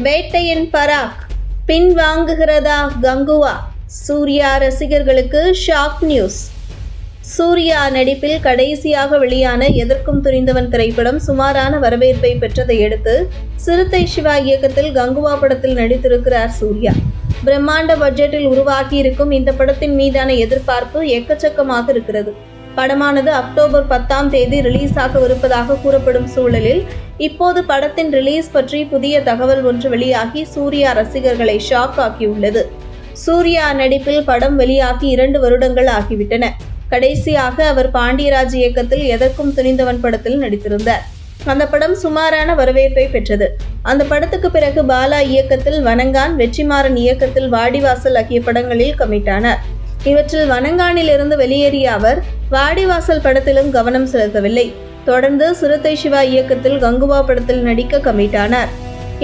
வேட்டையின் பராக் பின்வாங்குகிறதா கங்குவா? சூர்யா ரசிகர்களுக்கு shock news. Surya நடிப்பில் கடைசியாக வெளியான எதற்கும் துணிந்தவன் திரைப்படம் சுமாரான வரவேற்பை பெற்றதை அடுத்து சிறுத்தை சிவா இயக்கத்தில் கங்குவா படத்தில் நடித்திருக்கிறார் சூர்யா. பிரம்மாண்ட பட்ஜெட்டில் உருவாகி இருக்கும் இந்த படத்தின் மீதான எதிர்பார்ப்பு எக்கச்சக்கமாக இருக்கிறது. படமானது அக்டோபர் 10 ரிலீஸ் ஆகவிருப்பதாக கூறப்படும் சூழலில் இப்போது படத்தின் ரிலீஸ் பற்றி புதிய தகவல் ஒன்று வெளியாகி சூர்யா ரசிகர்களை ஷாக் ஆக்கியுள்ளது. சூர்யா நடிப்பில் படம் வெளியாகி 2 வருடங்கள் ஆகிவிட்டன. கடைசியாக அவர் பாண்டியராஜ் இயக்கத்தில் எதற்கும் துணிந்தவன் படத்தில் நடித்திருந்தார். அந்த படம் சுமாரான வரவேற்பை பெற்றது. அந்த படத்துக்கு பிறகு பாலா இயக்கத்தில் வணங்கான், வெற்றிமாறன் இயக்கத்தில் வாடிவாசல் ஆகிய படங்களில் கமிட் ஆனார். இவற்றில் வணங்கானில் இருந்து வெளியேறிய அவர் வாடிவாசல் படத்திலும் கவனம் செலுத்தவில்லை. தொடர்ந்து சிறுத்தை சிவா இயக்கத்தில் கங்குவா படத்தில் நடிக்க கமிட் ஆனார்.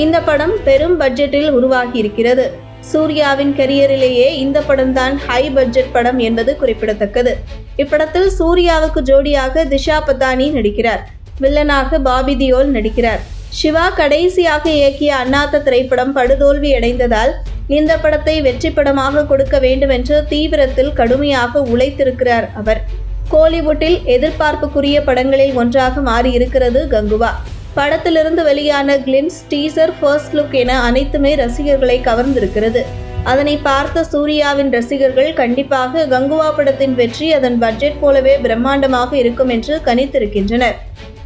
இந்த படம் பெரும் பட்ஜெட்டில் உருவாகி இருக்கிறது. சூர்யாவின் கரியரிலேயே இந்த படம்தான் ஹை பட்ஜெட் படம் என்பது குறிப்பிடத்தக்கது. இப்படத்தில் சூர்யாவுக்கு ஜோடியாக திஷா பதானி நடிக்கிறார். வில்லனாக பாபி தியோல் நடிக்கிறார். சிவா கடைசியாக இயக்கிய அண்ணாத்த திரைப்படம் படுதோல்வி அடைந்ததால் இந்த படத்தை வெற்றி படமாக கொடுக்க வேண்டும் என்று தீவிரத்தில் கடுமையாக உழைத்திருக்கிறார் அவர். கோலிவுட்டில் எதிர்பார்ப்புக்குரிய படங்களில் ஒன்றாக மாறியிருக்கிறது கங்குவா. படத்திலிருந்து வெளியான கிளிம்ஸ், டீசர், ஃபர்ஸ்ட் லுக் என அனைத்துமே ரசிகர்களை கவர்ந்திருக்கிறது. அதனை பார்த்த சூர்யாவின் ரசிகர்கள் கண்டிப்பாக கங்குவா படத்தின் வெற்றி அதன் பட்ஜெட் போலவே பிரம்மாண்டமாக இருக்கும் என்று கணித்திருக்கின்றனர்.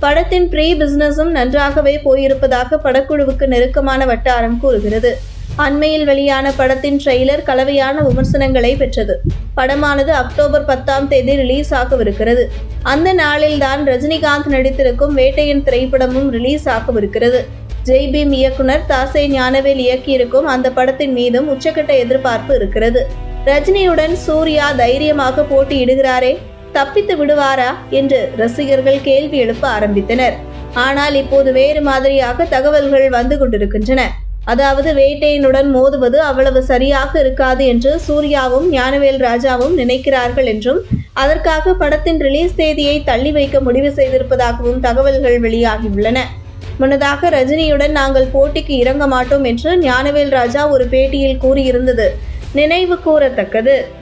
படத்தின் ப்ரீ பிசினஸும் நன்றாகவே போயிருப்பதாக படக்குழுவுக்கு நெருக்கமான வட்டாரம் கூறுகிறது. அண்மையில் வெளியான படத்தின் ட்ரெய்லர் கலவையான விமர்சனங்களை பெற்றது. படமானது அக்டோபர் 10 ரிலீஸ் ஆகவிருக்கிறது. அந்த நாளில்தான் ரஜினிகாந்த் நடித்திருக்கும் வேட்டையின் திரைப்படமும் ரிலீஸ் ஆகவிருக்கிறது. ஜெய்பீம் இயக்குனர் தாசை ஞானவேல் இயக்கியிருக்கும் அந்த படத்தின் மீதும் உச்சக்கட்ட எதிர்பார்ப்பு இருக்கிறது. ரஜினியுடன் சூர்யா தைரியமாக போட்டியிடுகிறாரே, தப்பித்து விடுவாரா என்று ரசிகர்கள் கேள்வி எழுப்ப ஆரம்பித்தனர். ஆனால் இப்போது வேறு மாதிரியாக தகவல்கள் வந்து கொண்டிருக்கின்றன. அதாவது வேட்டையனுடன் மோதுவது அவ்வளவு சரியாக இருக்காது என்று சூர்யாவும் ஞானவேல் ராஜாவும் நினைக்கிறார்கள் என்றும் அதற்காக படத்தின் ரிலீஸ் தேதியை தள்ளி வைக்க முடிவு செய்திருப்பதாகவும் தகவல்கள் வெளியாகியுள்ளன. முன்னதாக ரஜினியுடன் நாங்கள் போட்டிக்கு இறங்க மாட்டோம் என்று ஞானவேல் ராஜா ஒரு பேட்டியில் கூறியிருந்தது நினைவு கூறத்தக்கது.